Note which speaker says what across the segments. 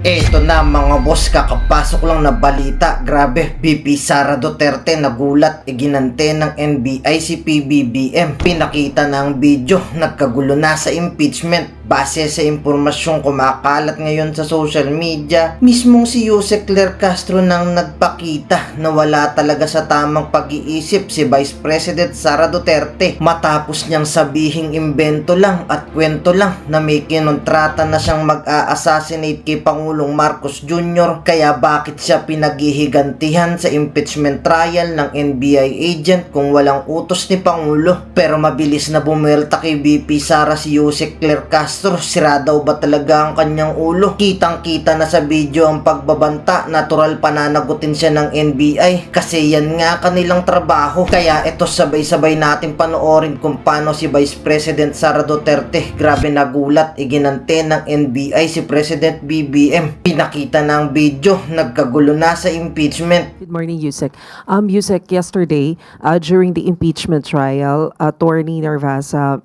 Speaker 1: Eto na mga boss, kakapasok lang na balita. Grabe, VP Sara Duterte nagulat, iginante ng NBI si PBBM. Pinakita na ang video, nagkagulo na sa impeachment. Base sa impormasyong kumakalat ngayon sa social media, mismong si Jose Claire Castro nang nagpakita na wala talaga sa tamang pag-iisip si Vice President Sara Duterte matapos niyang sabihing imbento lang at kwento lang na may kinontrata na siyang mag-a-assassinate kay Pangulong Marcos Jr. Kaya bakit siya pinaghihigantihan sa impeachment trial ng NBI agent kung walang utos ni Pangulo? Pero mabilis na bumelta kay VP Sara si Jose Claire Castro. Sira daw ba talaga ang kanyang ulo? Kitang-kita na sa video ang pagbabanta, natural pananagutin siya ng NBI kasi yan nga kanilang trabaho. Kaya ito sabay-sabay natin panoorin kung paano si Vice President Sara Duterte grabe nagulat, iginante ng NBI si President BBM. Pinakita na ang video, nagkagulo na sa impeachment.
Speaker 2: Good morning, Yusek. Yusek, yesterday, during the impeachment trial, Attorney Narvasa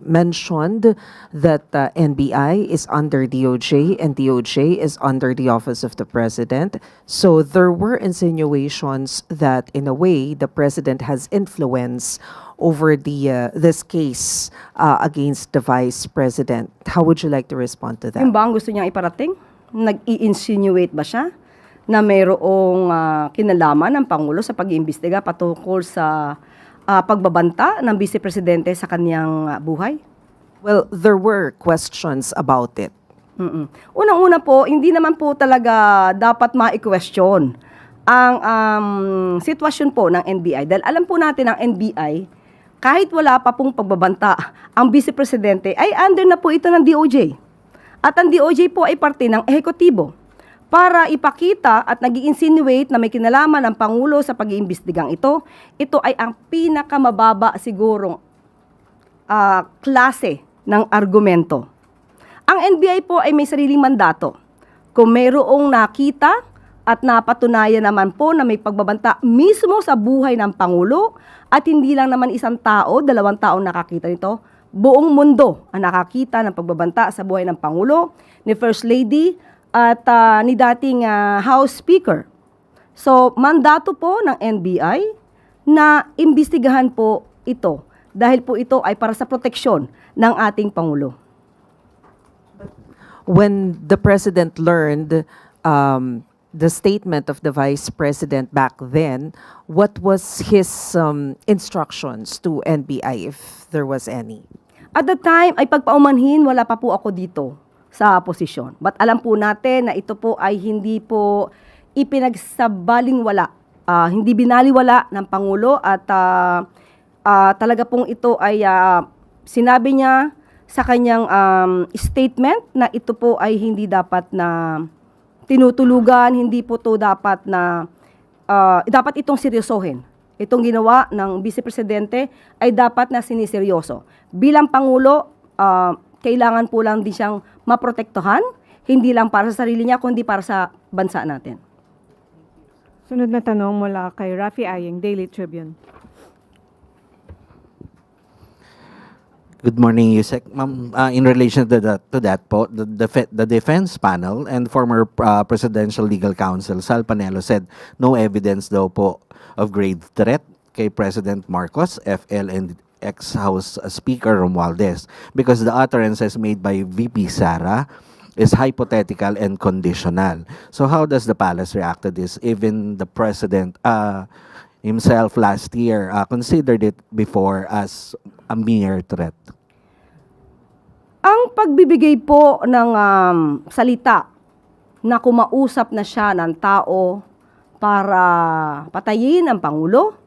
Speaker 2: mentioned that NBI is under DOJ and DOJ is under the Office of the President. So there were insinuations that, in a way, the President has influence over this case against the Vice President. How would you like to respond to that?
Speaker 3: Yung ba ang gusto niyang iparating? Nag-i-insinuate ba siya na mayroong kinalaman ng Pangulo sa pag-iimbestiga patungkol sa pagbabanta ng Vice Presidente sa kanyang buhay?
Speaker 2: Well, there were questions about it.
Speaker 3: Unang-una po, hindi naman po talaga dapat ma-question ang sitwasyon po ng NBI. Dahil alam po natin ang NBI, kahit wala pa pong pagbabanta, ang Vice Presidente ay under na po ito ng DOJ. At ang DOJ po ay parte ng ehekutibo para ipakita at nag-i-insinuate na may kinalaman ang Pangulo sa pag-iimbestigang ito. Ito ay ang pinakamababa sigurong klase ng argumento. Ang NBI po ay may sariling mandato. Kung mayroong nakita at napatunayan naman po na may pagbabanta mismo sa buhay ng Pangulo at hindi lang naman isang tao, 2 taong nakakita nito, buong mundo ang nakakita ng pagbabanta sa buhay ng Pangulo, ni First Lady at ni dating House Speaker. So, mandato po ng NBI na imbestigahan po ito dahil po ito ay para sa proteksyon ng ating Pangulo.
Speaker 2: When the President learned the statement of the Vice President back then, what was his instructions to NBI, if there was any?
Speaker 3: At the time, ay pagpaumanhin, wala pa po ako dito sa posisyon. But alam po natin na ito po ay hindi po ipinagsabalingwala, hindi binaliwala ng Pangulo at talaga pong ito ay sinabi niya sa kanyang statement na ito po ay hindi dapat na tinutulugan, hindi po to dapat na dapat itong seryosohin. Itong ginawa ng Vice Presidente ay dapat na siniseryoso. Bilang Pangulo, kailangan po lang din siyang maprotektuhan, hindi lang para sa sarili niya, kundi para sa bansa natin.
Speaker 4: Sunod na tanong mula kay Rafi Aying, Daily Tribune.
Speaker 5: Good morning, Yusek. Ma'am, in relation to that po, the defense panel and former Presidential Legal Counsel Sal Panelo said no evidence daw po of grave threat kay President Marcos, FL, and ex-House Speaker Romualdez because the utterances made by VP Sara is hypothetical and conditional. So how does the palace react to this? Even the President himself last year considered it before as a mere threat.
Speaker 3: Ang pagbibigay po ng salita na kumausap na siya ng tao para patayin ang Pangulo,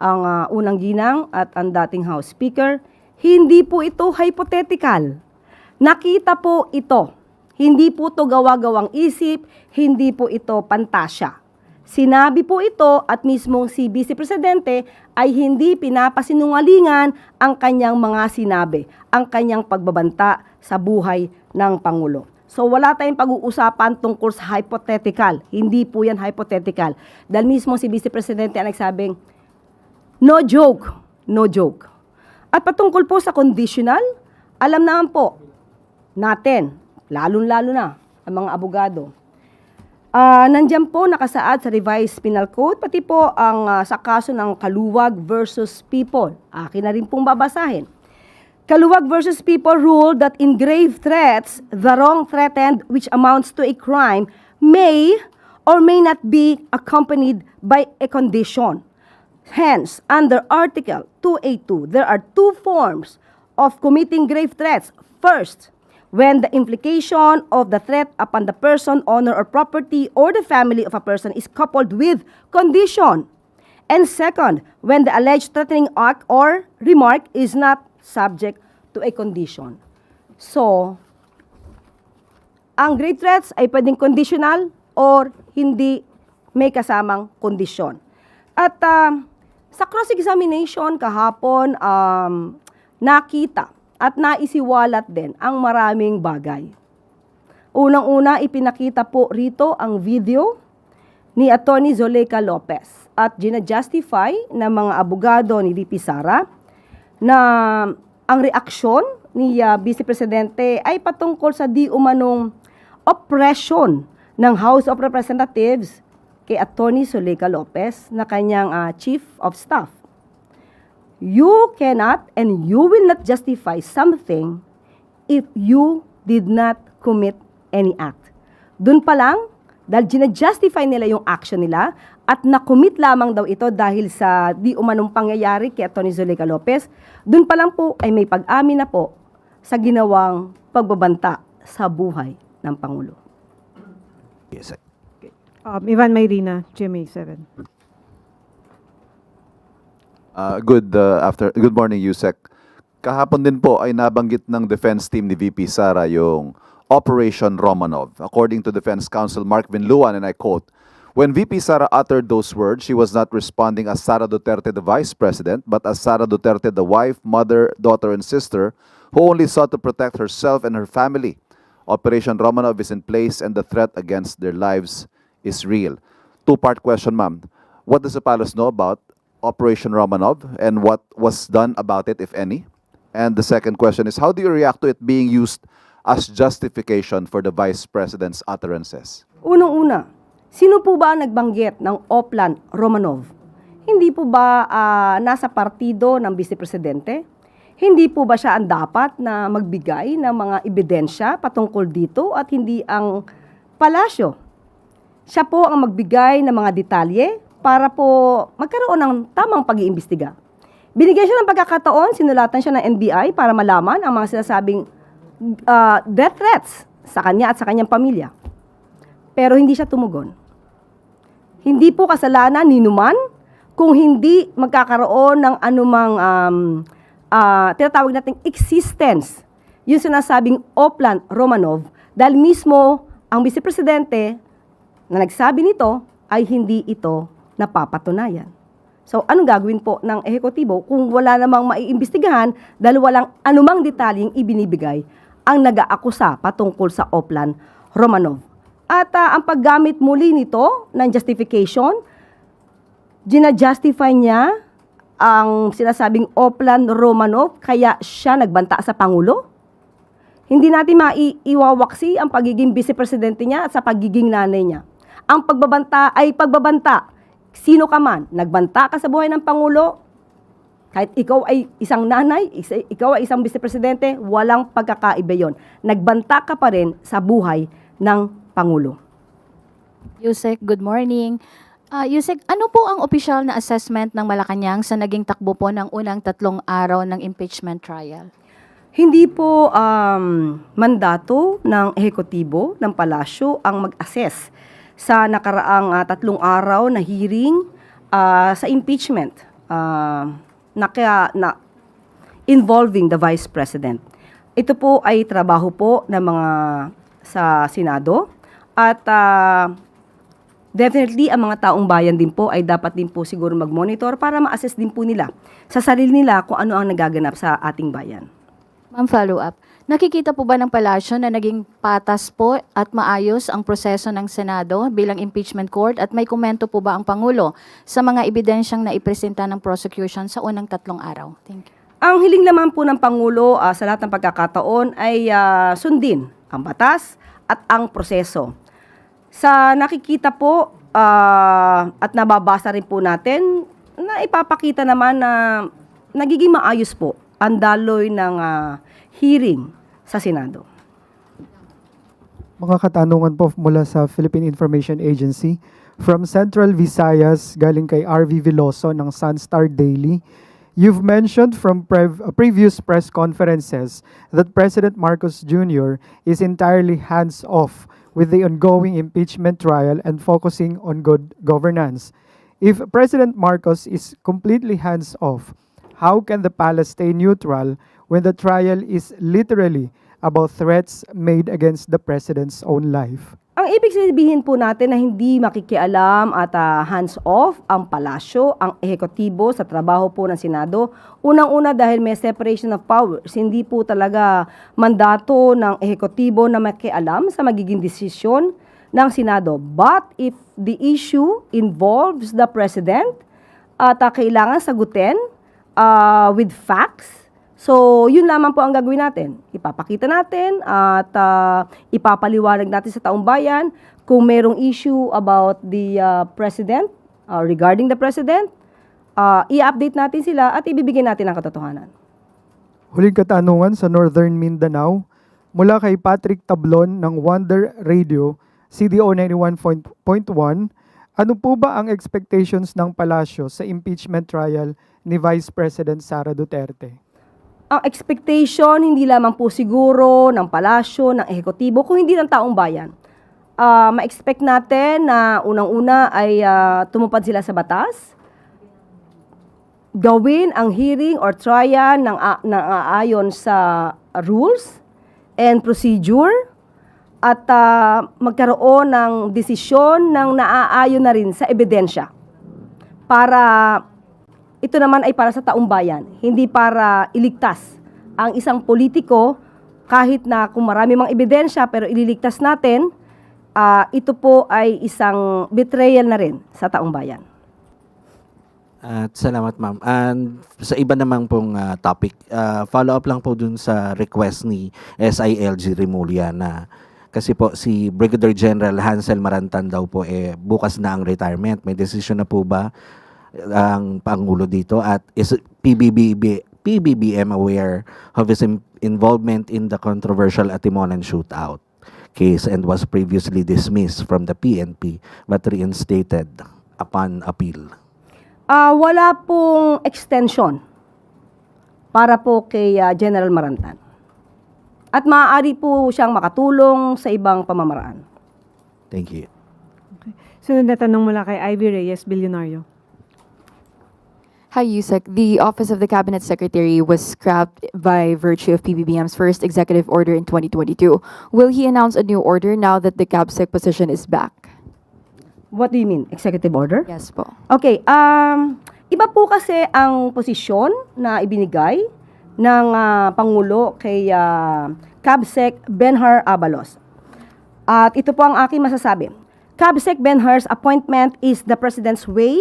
Speaker 3: ang unang ginang at ang dating House Speaker, hindi po ito hypothetical. Nakita po ito. Hindi po ito gawa-gawang isip, hindi po ito pantasya. Sinabi po ito at mismong si Vice Presidente ay hindi pinapasinungalingan ang kanyang mga sinabi, ang kanyang pagbabanta sa buhay ng Pangulo. So wala tayong pag-uusapan tungkol sa hypothetical. Hindi po yan hypothetical. Dahil mismo si Vice Presidente ang nagsabing, no joke, no joke. At patungkol po sa conditional, alam naman po natin, lalong-lalo na ang mga abogado. Nandiyan po nakasaad sa revised penal code, pati po ang sa kaso ng Kaluwag versus People. Akin na rin pong babasahin. Kaluwag versus People ruled that in grave threats, the wrong threatened which amounts to a crime may or may not be accompanied by a condition. Hence, under Article 282, there are two forms of committing grave threats. First, when the implication of the threat upon the person, honor, or property or the family of a person is coupled with condition. And second, when the alleged threatening act or remark is not subject to a condition. So, ang grave threats ay pwedeng conditional or hindi may kasamang kondisyon. At sa cross-examination kahapon, nakita at naisiwalat din ang maraming bagay. Unang-una, ipinakita po rito ang video ni Atty. Zoleika Lopez at ginajustify ng mga abogado ni VP Sara na ang reaksyon ni Vice Presidente ay patungkol sa di umanong oppression ng House of Representatives kay Atty. Zoleika Lopez na kanyang Chief of Staff. You cannot and you will not justify something if you did not commit any act. Doon pa lang, dahil ginajustify nila yung action nila at nakomit lamang daw ito dahil sa di umanong pangyayari kay Atty. Zoleika Lopez, doon pa lang po ay may pag-amin na po sa ginawang pagbabanta sa buhay ng Pangulo.
Speaker 5: Yes, sir.
Speaker 4: Ivan Mayrina, GMA 7.
Speaker 6: Good morning, Yusek. Kahapon din po ay nabanggit ng defense team ni VP Sara yung Operation Romanov. According to Defense Counsel Mark Vinluan, and I quote, "When VP Sara uttered those words, she was not responding as Sara Duterte, the Vice President, but as Sara Duterte, the wife, mother, daughter, and sister, who only sought to protect herself and her family. Operation Romanov is in place and the threat against their lives is real." Two-part question, ma'am. What does the palace know about Operation Romanov and what was done about it, if any? And the second question is, how do you react to it being used as justification for the Vice President's utterances?
Speaker 3: Unang-una, sino po ba ang nagbanggit ng Oplan Romanov? Hindi po ba nasa partido ng Vice Presidente? Hindi po ba siya ang dapat na magbigay ng mga ebidensya patungkol dito at hindi ang palasyo? Siya po ang magbigay ng mga detalye para po magkaroon ng tamang pag-iimbestiga. Binigyan siya ng pagkakataon, sinulatan siya ng NBI para malaman ang mga sinasabing death threats sa kanya at sa kanyang pamilya. Pero hindi siya tumugon. Hindi po kasalanan ni Numan kung hindi magkakaroon ng anumang tinatawag nating existence, yung sinasabing Oplan Romanov, dahil mismo ang Vice Presidente na nagsabi nito ay hindi ito napapatunayan. So, anong gagawin po ng ehekutibo kung wala namang maiimbestigahan dahil walang anumang detalyeng ibinibigay ang nag-aakusa patungkol sa Oplan Romanov? At ang paggamit muli nito ng justification, ginajustify niya ang sinasabing Oplan Romanov kaya siya nagbanta sa Pangulo? Hindi natin maiiwawaksi ang pagiging Vice Presidente niya at sa pagiging nanay niya. Ang pagbabanta ay pagbabanta. Sino ka man, nagbanta ka sa buhay ng Pangulo, kahit ikaw ay isang nanay, ikaw ay isang Vice Presidente, walang pagkakaiba yon. Nagbanta ka pa rin sa buhay ng Pangulo.
Speaker 7: Yusek, good morning. Yusek, ano po ang opisyal na assessment ng Malacanang sa naging takbo po ng unang 3 araw ng impeachment trial?
Speaker 3: Hindi po mandato ng ehekutibo ng palasyo ang mag-assess sa nakaraang 3 araw na hearing sa impeachment na involving the Vice President. Ito po ay trabaho po ng mga sa Senado at definitely ang mga taong bayan din po ay dapat din po siguro mag-monitor para ma-assess din po nila sa sarili nila kung ano ang nagaganap sa ating bayan.
Speaker 7: Ma'am, follow-up. Nakikita po ba ng palasyo na naging patas po at maayos ang proseso ng Senado bilang impeachment court at may komento po ba ang Pangulo sa mga ebidensyang naipresenta ng prosecution sa unang 3 araw? Thank you.
Speaker 3: Ang hiling naman po ng Pangulo sa lahat ng pagkakataon ay sundin ang batas at ang proseso. Sa nakikita po at nababasa rin po natin, na ipapakita naman na nagiging maayos po ang daloy ng hearing sa Senado.
Speaker 8: Mga katanungan po mula sa Philippine Information Agency. From Central Visayas, galing kay RV Veloso ng Sunstar Daily. You've mentioned from previous press conferences that President Marcos Jr. is entirely hands-off with the ongoing impeachment trial and focusing on good governance. If President Marcos is completely hands-off, how can the palace stay neutral when the trial is literally about threats made against the president's own life?
Speaker 3: Ang ibig sabihin po natin na hindi makikialam at hands-off ang palasyo, ang ehekutibo sa trabaho po ng Senado. Unang-una dahil may separation of powers, hindi po talaga mandato ng ehekutibo na makialam sa magiging desisyon ng Senado. But if the issue involves the President at kailangan sagutin with facts, so, yun lamang po ang gagawin natin. Ipapakita natin at ipapaliwanag natin sa taong bayan kung merong issue about the President, regarding the President, i-update natin sila at ibibigay natin ang katotohanan.
Speaker 8: Huling katanungan sa Northern Mindanao, mula kay Patrick Tablon ng Wonder Radio, CDO 91.1, ano po ba ang expectations ng palasyo sa impeachment trial ni Vice President Sara Duterte?
Speaker 3: Ang expectation, hindi lamang po siguro ng palasyo, ng ehekutibo, kung hindi ng taong bayan. Ma-expect natin na unang-una ay tumupad sila sa batas, gawin ang hearing or trial ng ayon sa rules and procedure, at magkaroon ng desisyon ng naaayon na rin sa ebidensya para ito naman ay para sa taong bayan, hindi para iligtas ang isang politiko kahit na kung marami mang ebidensya pero ililigtas natin, ito po ay isang betrayal na rin sa taong bayan.
Speaker 5: At salamat ma'am. And sa iba namang pong topic, follow up lang po dun sa request ni SILG Remulla na kasi po si Brigadier General Hansel Marantan daw po bukas na ang retirement. May desisyon na po ba ang Pangulo dito at is PBBM aware of his involvement in the controversial Atimonan shootout case and was previously dismissed from the PNP but reinstated upon appeal?
Speaker 3: Wala pong extension para po kay General Marantan. At maaari po siyang makatulong sa ibang pamamaraan.
Speaker 5: Thank you.
Speaker 4: Sunod na tanong mula kay Ivy Reyes, Bilyonaryo.
Speaker 9: Hi, Yusek. The Office of the Cabinet Secretary was scrapped by virtue of PBBM's first executive order in 2022. Will he announce a new order now that the CabSec position is back?
Speaker 3: What do you mean? Executive order?
Speaker 9: Yes po.
Speaker 3: Okay, iba po kasi ang posisyon na ibinigay ng Pangulo kay CabSec Benhar Abalos. At ito po ang aking masasabi. CabSec Benhar's appointment is the President's way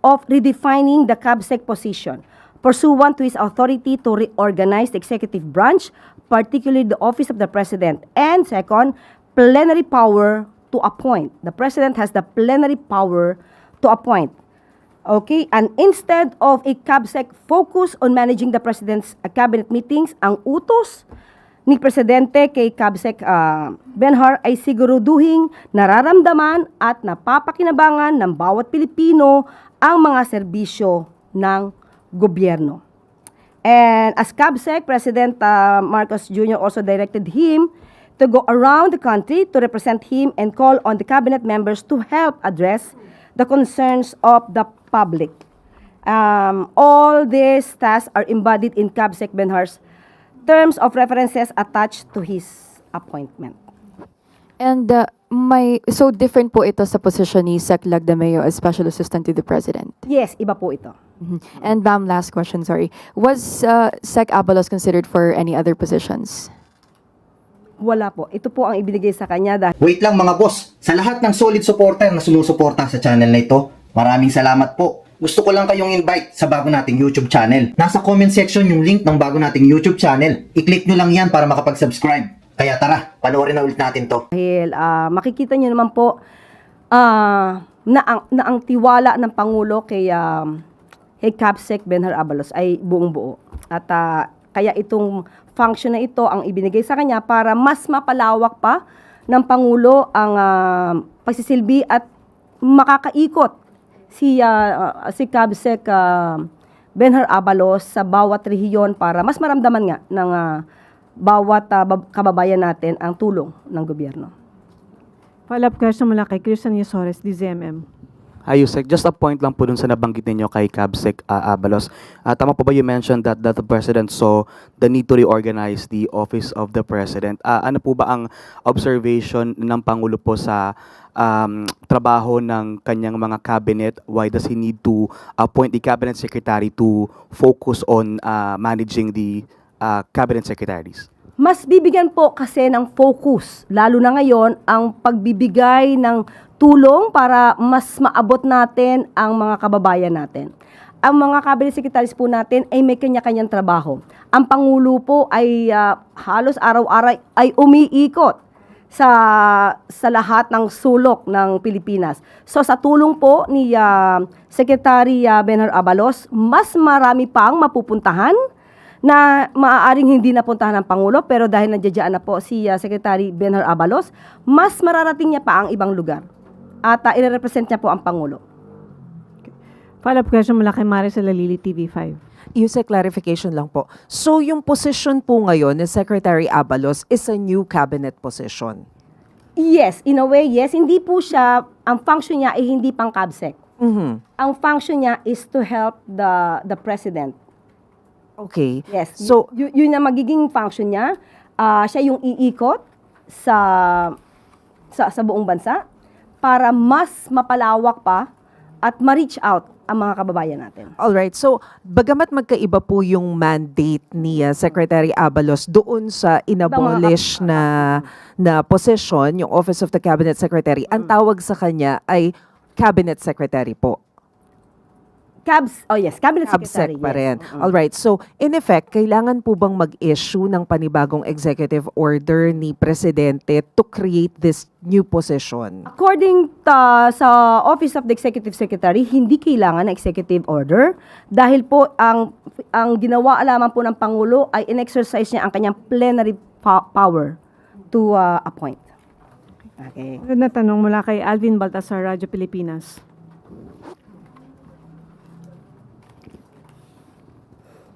Speaker 3: of redefining the CabSec position, pursuant to his authority to reorganize the executive branch, particularly the Office of the President. And second, plenary power to appoint. The President has the plenary power to appoint. Okay, and instead of a CabSec focus on managing the President's cabinet meetings, ang utos ni Presidente kay CabSec Benhar ay siguruduhing nararamdaman at napapakinabangan ng bawat Pilipino ang mga serbisyo ng gobyerno. And as CabSec, President Marcos Jr. also directed him to go around the country to represent him and call on the cabinet members to help address the concerns of the public. All these tasks are embodied in CabSec Benhar's terms of references attached to his appointment.
Speaker 9: And so different po ito sa position ni Sec Lagdameo as Special Assistant to the President.
Speaker 3: Yes, iba po ito.
Speaker 9: And ma'am, last question, sorry. Was Sec Abalos considered for any other positions?
Speaker 3: Wala po. Ito po ang ibinigay sa kanya dahil
Speaker 1: Wait lang mga boss, sa lahat ng solid supporter na sumusuporta sa channel na ito, maraming salamat po. Gusto ko lang kayong invite sa bago nating YouTube channel. Nasa comment section yung link ng bago nating YouTube channel. I-click nyo lang yan para makapag-subscribe. Kaya tara, panoorin na ulit natin to.
Speaker 3: Dahil makikita nyo naman po na ang tiwala ng Pangulo kay Capsec Benhar Abalos ay buong buo. At kaya itong function na ito ang ibinigay sa kanya para mas mapalawak pa ng Pangulo ang pagsisilbi at makakaikot si Capsec Benhar Abalos sa bawat rehiyon para mas maramdaman nga ng bawat kababayan natin ang tulong ng gobyerno.
Speaker 4: Follow-up question mula kay Christian Yusores, DZMM.
Speaker 10: Hi, Yusek. Just a point lang po dun sa nabanggit ninyo kay Capsec Abalos. Tama po ba you mentioned that the President saw the need to reorganize the Office of the President? Ano po ba ang observation ng Pangulo po sa trabaho ng kanyang mga cabinet? Why does he need to appoint the Cabinet Secretary to focus on managing the Cabinet Secretaries?
Speaker 3: Mas bibigyan po kasi ng focus, lalo na ngayon, ang pagbibigay ng tulong para mas maabot natin ang mga kababayan natin. Ang mga cabinet secretaries po natin ay may kanya-kanyang trabaho. Ang Pangulo po ay halos araw-araw ay umiikot sa lahat ng sulok ng Pilipinas. So sa tulong po ni Secretary Benhar Abalos, mas marami pang mapupuntahan na maaaring hindi napuntahan ng Pangulo, pero dahil nandiyan na po si Secretary Benhar Abalos, mas mararating niya pa ang ibang lugar. At i-represent niya po ang Pangulo.
Speaker 4: Follow-up question mula kay Maricel Lalili, TV5.
Speaker 2: Yusek, clarification lang po. So yung position po ngayon ni Secretary Abalos is a new cabinet position?
Speaker 3: Yes, in a way, yes. Hindi po siya, ang function niya ay hindi pang Capsec. Ang function niya is to help the President.
Speaker 2: Okay.
Speaker 3: Yes.
Speaker 2: So,
Speaker 3: Yun na magiging function niya. Siya yung iikot sa buong bansa para mas mapalawak pa at ma-reach out ang mga kababayan natin.
Speaker 2: alright. So, bagamat magkaiba po yung mandate ni Secretary Abalos doon sa inabolish na position, yung Office of the Cabinet Secretary, ang tawag sa kanya ay Cabinet Secretary po.
Speaker 3: Cabinet
Speaker 2: Capsec
Speaker 3: Secretary.
Speaker 2: pa rin.
Speaker 3: Yes.
Speaker 2: Alright. So, in effect, kailangan po bang mag-issue ng panibagong executive order ni Presidente to create this new position?
Speaker 3: According sa Office of the Executive Secretary, hindi kailangan ng executive order dahil po ang ginawa lamang po ng Pangulo ay in-exercise niya ang kanyang plenary power to appoint. Okay.
Speaker 4: Sunod na tanong mula kay Alvin Baltasar, Radyo Pilipinas.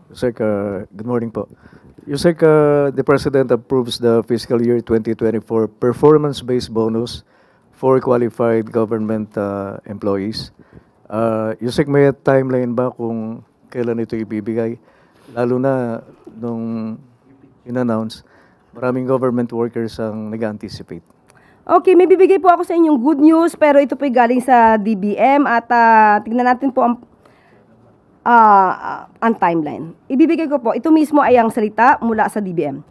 Speaker 11: Yusek, good morning po. Yusek, the President approves the fiscal year 2024 performance-based bonus for qualified government employees. Yusek, may timeline ba kung kailan ito ibibigay? Lalo na nung in-announce, maraming government workers ang nag-anticipate.
Speaker 3: Okay, may bibigay po ako sa inyong good news pero ito po'y galing sa DBM at tignan natin po ang timeline. Ibibigay ko po, ito mismo ay ang salita mula sa DBM.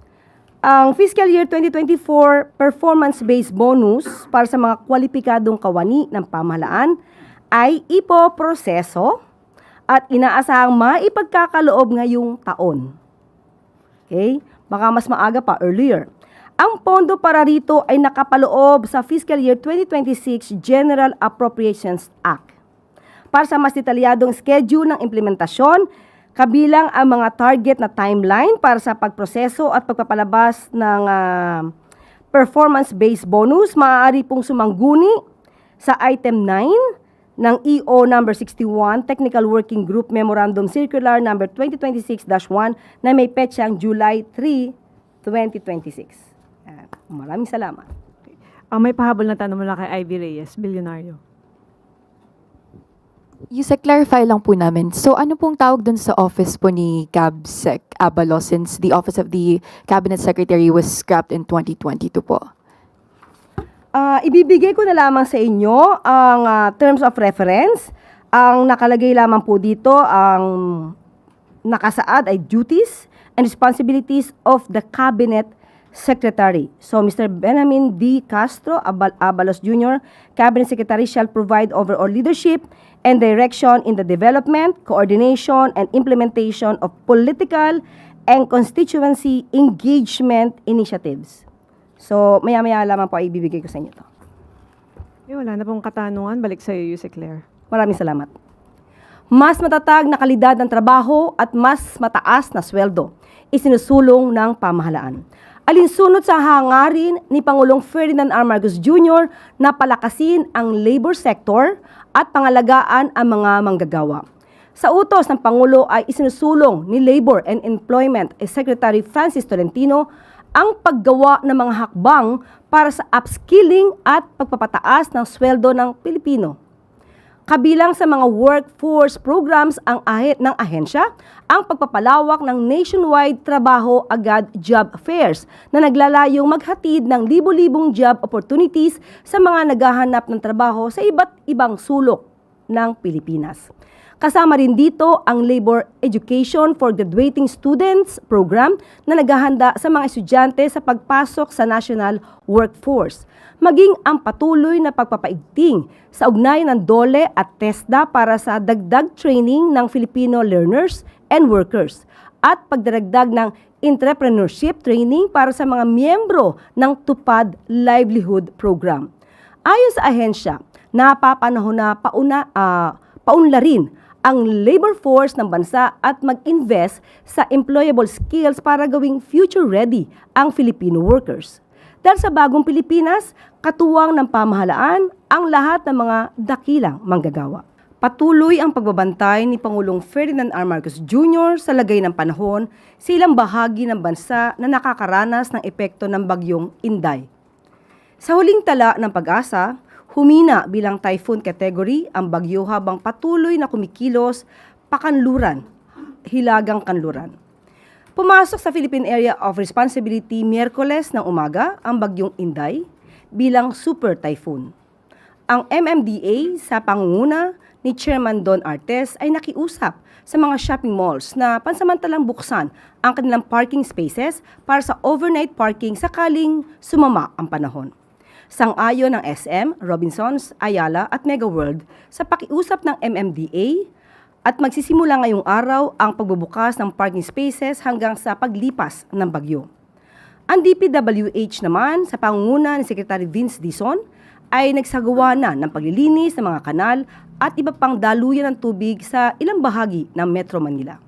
Speaker 3: Ang fiscal year 2024 performance-based bonus para sa mga kwalipikadong kawani ng pamahalaan ay ipoproseso at inaasahang maipagkakaloob ngayong taon. Okay? Baka mas maaga pa, earlier. Ang pondo para rito ay nakapaloob sa fiscal year 2026 General Appropriations Act para sa mas detalyadong schedule ng implementasyon, kabilang ang mga target na timeline para sa pagproseso at pagpapalabas ng performance-based bonus. Maaari pong sumangguni sa item 9 ng EO number 61, Technical Working Group Memorandum Circular number 2026-1 na may petsang July 3, 2026. Maraming salamat.
Speaker 4: May pahabol na tanong mula kay Ivy Reyes, Bilyonaryo.
Speaker 9: Yusek, clarify lang po namin. So ano pong tawag dun sa office po ni Capsec Abalos since the Office of the Cabinet Secretary was scrapped in 2022 po?
Speaker 3: Ibibigay ko na lamang sa inyo ang terms of reference. Ang nakalagay lamang po dito, ang nakasaad ay duties and responsibilities of the Cabinet Secretary. So, Mr. Benjamin D. Castro Abalos Jr., Cabinet Secretary, shall provide overall leadership and direction in the development, coordination, and implementation of political and constituency engagement initiatives. So, maya-maya lamang po ay ibibigay ko sa inyo to.
Speaker 4: Wala na pong katanungan. Balik sa iyo, Yusek Claire.
Speaker 3: Maraming salamat. Mas matatag na kalidad ng trabaho at mas mataas na sweldo isinusulong ng pamahalaan. Alinsunod sa hangarin ni Pangulong Ferdinand R. Marcos Jr. na palakasin ang labor sector at pangalagaan ang mga manggagawa. Sa utos ng Pangulo ay isinusulong ni Labor and Employment Secretary Francis Tolentino ang paggawa ng mga hakbang para sa upskilling at pagpapataas ng sweldo ng Pilipino. Kabilang sa mga workforce programs ng ahensya, ang pagpapalawak ng nationwide trabaho agad job fairs na naglalayong maghatid ng libo-libong job opportunities sa mga naghahanap ng trabaho sa iba't ibang sulok ng Pilipinas. Kasama rin dito ang Labor Education for Graduating Students program na naghahanda sa mga estudyante sa pagpasok sa national workforce. Maging ang patuloy na pagpapaigting sa ugnayan ng DOLE at TESDA para sa dagdag training ng Filipino learners and workers at pagdaragdag ng entrepreneurship training para sa mga miyembro ng TUPAD Livelihood Program. Ayon sa ahensya, napapanahon na paunlarin ang labor force ng bansa at mag-invest sa employable skills para gawing future-ready ang Filipino workers. Dahil sa bagong Pilipinas, katuwang ng pamahalaan ang lahat ng mga dakilang manggagawa. Patuloy ang pagbabantay ni Pangulong Ferdinand R. Marcos Jr. sa lagay ng panahon sa ilang bahagi ng bansa na nakakaranas ng epekto ng bagyong Inday. Sa huling tala ng Pag-asa, humina bilang typhoon category ang bagyo habang patuloy na kumikilos pakanluran, hilagang kanluran. Pumasok sa Philippine Area of Responsibility Miyerkules ng umaga ang bagyong Inday bilang super typhoon. Ang MMDA sa pangunguna ni Chairman Don Artes ay nakiusap sa mga shopping malls na pansamantalang buksan ang kanilang parking spaces para sa overnight parking sakaling sumama ang panahon. Sang-ayon ng SM, Robinsons, Ayala at Mega World sa pakiusap ng MMDA at magsisimula ngayong araw ang pagbubukas ng parking spaces hanggang sa paglipas ng bagyo. Ang DPWH naman sa pangunguna ni Secretary Vince Dizon ay nagsagawa na ng paglilinis ng mga kanal at iba pang daluyan ng tubig sa ilang bahagi ng Metro Manila.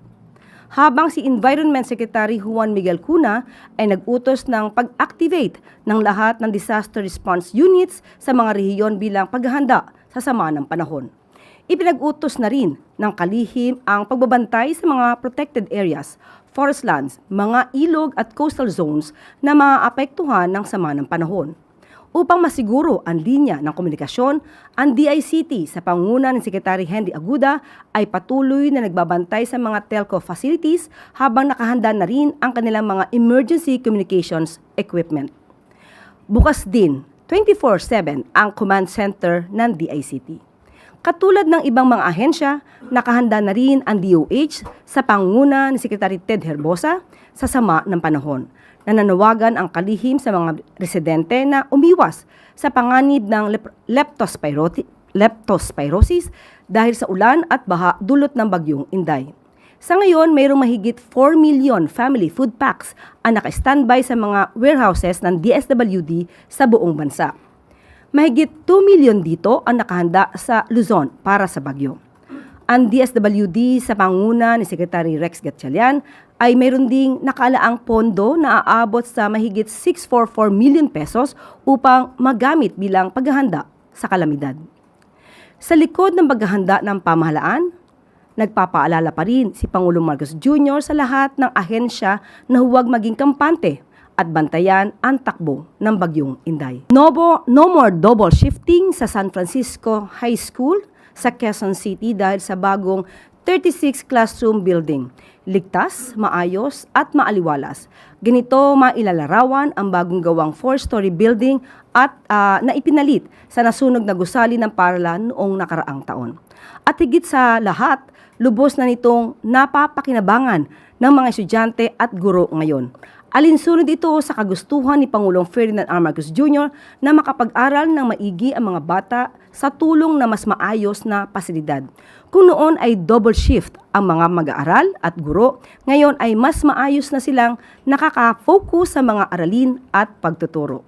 Speaker 3: Habang si Environment Secretary Juan Miguel Cuna ay nag-utos ng pag-activate ng lahat ng disaster response units sa mga rehiyon bilang paghahanda sa sama ng panahon. Ipinag-utos na rin ng kalihim ang pagbabantay sa mga protected areas, forest lands, mga ilog at coastal zones na maaapektuhan ng sama ng panahon. Upang masiguro ang linya ng komunikasyon, ang DICT sa pangunguna ni Secretary Henry Aguda ay patuloy na nagbabantay sa mga telco facilities habang nakahanda na rin ang kanilang mga emergency communications equipment. Bukas din, 24/7 ang command center ng DICT. Katulad ng ibang mga ahensya, nakahanda na rin ang DOH sa pangunguna ni Secretary Ted Herbosa sa sama ng panahon. Nananawagan ang kalihim sa mga residente na umiwas sa panganib ng leptospirosis dahil sa ulan at baha dulot ng bagyong Inday. Sa ngayon, mayroong mahigit 4 million family food packs ang naka-standby sa mga warehouses ng DSWD sa buong bansa. Mahigit 2 million dito ang nakahanda sa Luzon para sa bagyo. Ang DSWD sa pangunguna ni Secretary Rex Gatchalian ay mayroon ding nakaalaang pondo na aabot sa mahigit 644 million pesos upang magamit bilang paghahanda sa kalamidad. Sa likod ng paghahanda ng pamahalaan, nagpapaalala pa rin si Pangulong Marcos Jr. sa lahat ng ahensya na huwag maging kampante at bantayan ang takbo ng bagyong Inday. No more double shifting sa San Francisco High School sa Quezon City dahil sa bagong 36 classroom building. Ligtas, maayos at maaliwalas. Ganito mailalarawan ang bagong gawang 4-story building at na ipinalit sa nasunog na gusali ng paaralan noong nakaraang taon. At higit sa lahat, lubos na nitong napapakinabangan ng mga estudyante at guro ngayon. Alinsunod ito sa kagustuhan ni Pangulong Ferdinand R. Marcos Jr. na makapag-aral ng maigi ang mga bata sa tulong na mas maayos na pasilidad. Kung noon ay double shift ang mga mag-aaral at guro, ngayon ay mas maayos na silang nakaka-focus sa mga aralin at pagtuturo.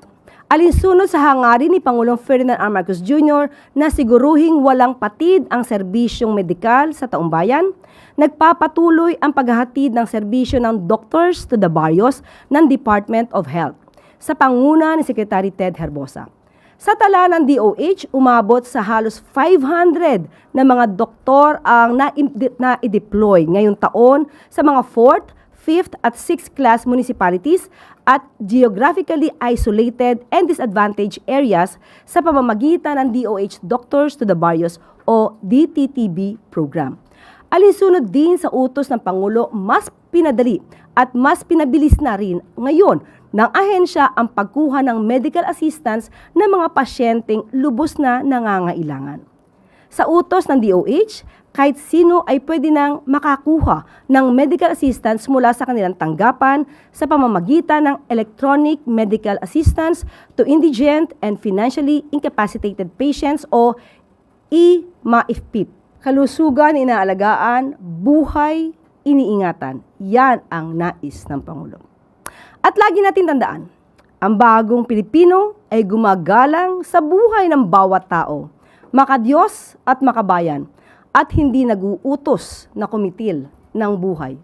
Speaker 3: Alinsunod sa hangarin ni Pangulong Ferdinand R. Marcos Jr. na siguruhing walang patid ang serbisyong medikal sa taong bayan, nagpapatuloy ang paghahatid ng serbisyo ng doctors to the barrios ng Department of Health sa panguna ni Secretary Ted Herbosa. Sa tala ng DOH, umabot sa halos 500 na mga doktor ang na-deploy ngayong taon sa mga 4th, 5th at 6th class municipalities at geographically isolated and disadvantaged areas sa pamamagitan ng DOH Doctors to the Barrios o DTTB program. Alinsunod din sa utos ng Pangulo, mas pinadali at mas pinabilis na rin ngayon ng ahensya ang pagkuha ng medical assistance ng mga pasyenteng lubos na nangangailangan. Sa utos ng DOH, kahit sino ay pwede nang makakuha ng medical assistance mula sa kanilang tanggapan sa pamamagitan ng Electronic Medical Assistance to Indigent and Financially Incapacitated Patients o e-MAIFPIP. Kalusugan inaalagaan, buhay iniingatan. Yan ang nais ng Pangulo. At lagi natin tandaan, ang bagong Pilipino ay gumagalang sa buhay ng bawat tao, makadiyos at makabayan, at hindi nag-uutos na kumitil ng buhay.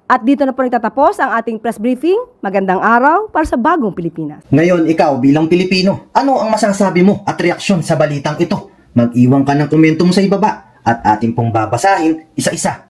Speaker 3: At dito na po nagtatapos ang ating press briefing. Magandang araw para sa bagong Pilipinas.
Speaker 1: Ngayon, ikaw bilang Pilipino, ano ang masasabi mo at reaksyon sa balitang ito? Mag-iwan ka ng komento mo sa ibaba at ating pong babasahin isa-isa.